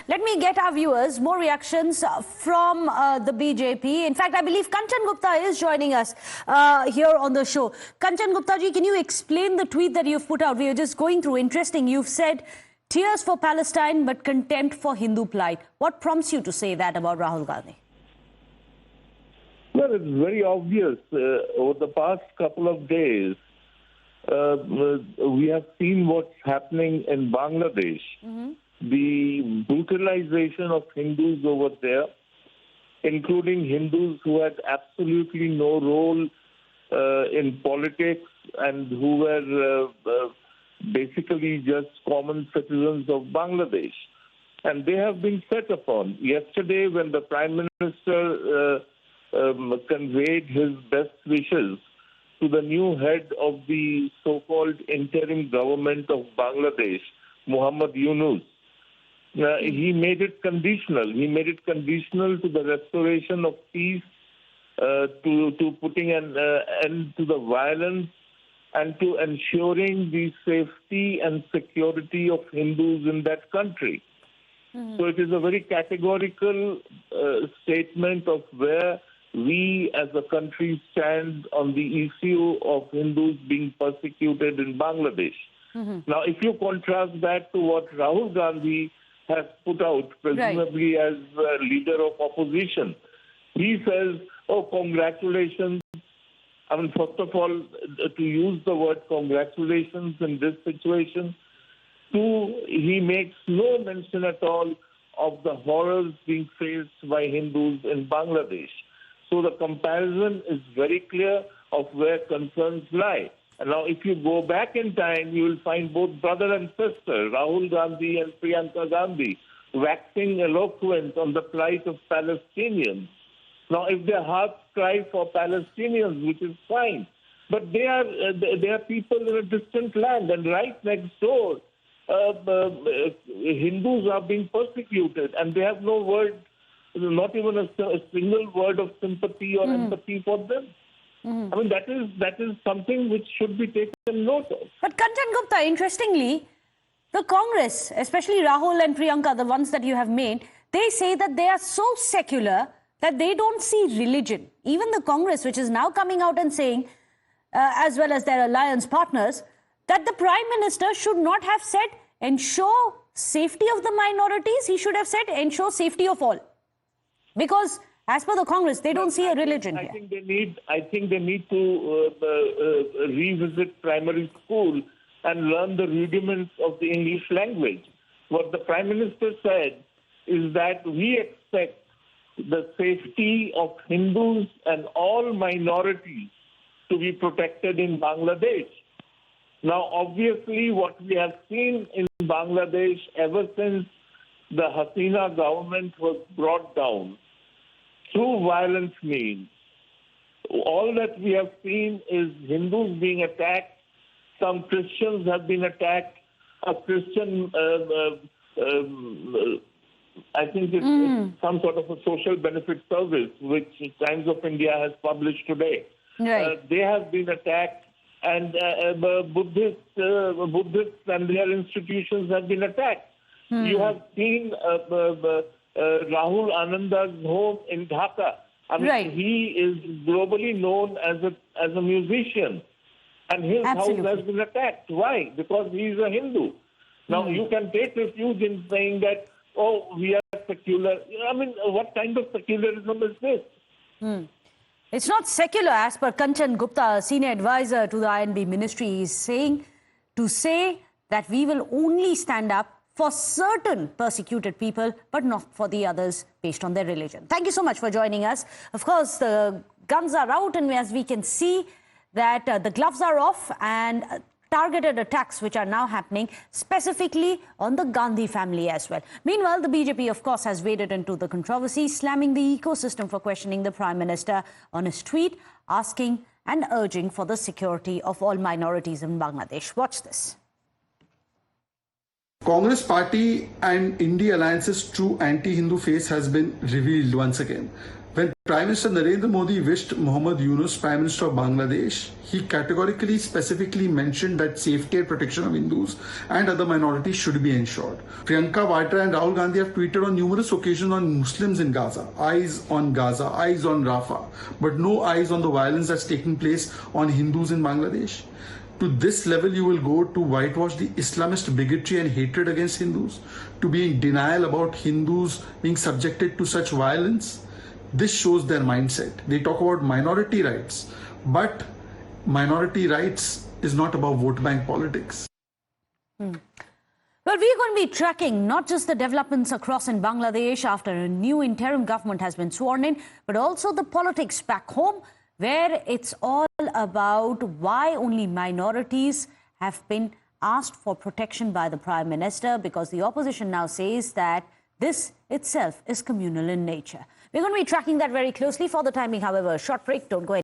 Let me get our viewers more reactions from the BJP. In fact, I believe Kanchan Gupta is joining us here on the show. Kanchan Gupta ji, can you explain the tweet that you've put out? We are just going through. Interesting. You've said tears for Palestine, but contempt for Hindu plight. What prompts you to say that about Rahul Gandhi? Well, it's very obvious. Over the past couple of days, we have seen what's happening in Bangladesh. The brutalization of Hindus over there, including Hindus who had absolutely no role in politics and who were basically just common citizens of Bangladesh. And they have been set upon. Yesterday, when the Prime Minister conveyed his best wishes to the new head of the so-called interim government of Bangladesh, Mohd Yunus, he made it conditional. He made it conditional to the restoration of peace, to putting an end to the violence, and to ensuring the safety and security of Hindus in that country. So it is a very categorical statement of where we as a country stand on the issue of Hindus being persecuted in Bangladesh. Now, if you contrast that to what Rahul Gandhi has put out, presumably as leader of opposition, he says, oh, congratulations. I mean, first of all, to use the word congratulations in this situation. Two, he makes no mention at all of the horrors being faced by Hindus in Bangladesh. So the comparison is very clear of where concerns lie. And now, if you go back in time, you will find both brother and sister, Rahul Gandhi and Priyanka Gandhi, waxing eloquent on the plight of Palestinians. Now, if their hearts cry for Palestinians, which is fine, but they are people in a distant land, and right next door, Hindus are being persecuted, and they have no word, not even a single word of sympathy or empathy for them. I mean, that is something which should be taken note of. But Kanchan Gupta, interestingly, the Congress, especially Rahul and Priyanka, the ones that you have made, they say that they are so secular that they don't see religion. Even the Congress, which is now coming out and saying, as well as their alliance partners, that the Prime Minister should not have said ensure safety of the minorities. He should have said ensure safety of all. Because as per the Congress, they don't see a religion here. I think they need to revisit primary school and learn the rudiments of the English language. What the Prime Minister said is that we expect the safety of Hindus and all minorities to be protected in Bangladesh. Now, obviously, what we have seen in Bangladesh ever since the Hasina government was brought down through violent means, all that we have seen is Hindus being attacked. Some Christians have been attacked. A Christian, I think it's some sort of a social benefit service, which Times of India has published today. Right. They have been attacked, and Buddhists and their institutions have been attacked. You have seen Rahul Ananda's home in Dhaka. I mean, he is globally known as a musician, and his house has been attacked. Why? Because he is a Hindu. Now, you can take refuge in saying that, oh, we are secular. I mean, what kind of secularism is this? It's not secular, as per Kanchan Gupta, senior advisor to the INB ministry. He's saying to say that we will only stand up for certain persecuted people, but not for the others based on their religion. Thank you so much for joining us. Of course, the guns are out, and as we can see that the gloves are off, and targeted attacks which are now happening specifically on the Gandhi family as well. Meanwhile, the BJP, of course, has waded into the controversy, slamming the ecosystem for questioning the Prime Minister on his tweet, asking and urging for the security of all minorities in Bangladesh. Watch this. Congress party and India alliance's true anti-Hindu face has been revealed once again. When Prime Minister Narendra Modi wished Mohd Yunus, Prime Minister of Bangladesh, he categorically, specifically mentioned that safety and protection of Hindus and other minorities should be ensured. Priyanka Vadra and Rahul Gandhi have tweeted on numerous occasions on Muslims in Gaza. Eyes on Gaza, eyes on Rafah, but no eyes on the violence that's taking place on Hindus in Bangladesh. To this level, you will go to whitewash the Islamist bigotry and hatred against Hindus, to be in denial about Hindus being subjected to such violence. This shows their mindset. They talk about minority rights, but minority rights is not about vote bank politics. Well, we're going to be tracking not just the developments across in Bangladesh after a new interim government has been sworn in, but also the politics back home, where it's all about why only minorities have been asked for protection by the Prime Minister, because the opposition now says that this itself is communal in nature. We're going to be tracking that very closely. For the time being, however, a short break. Don't go anywhere.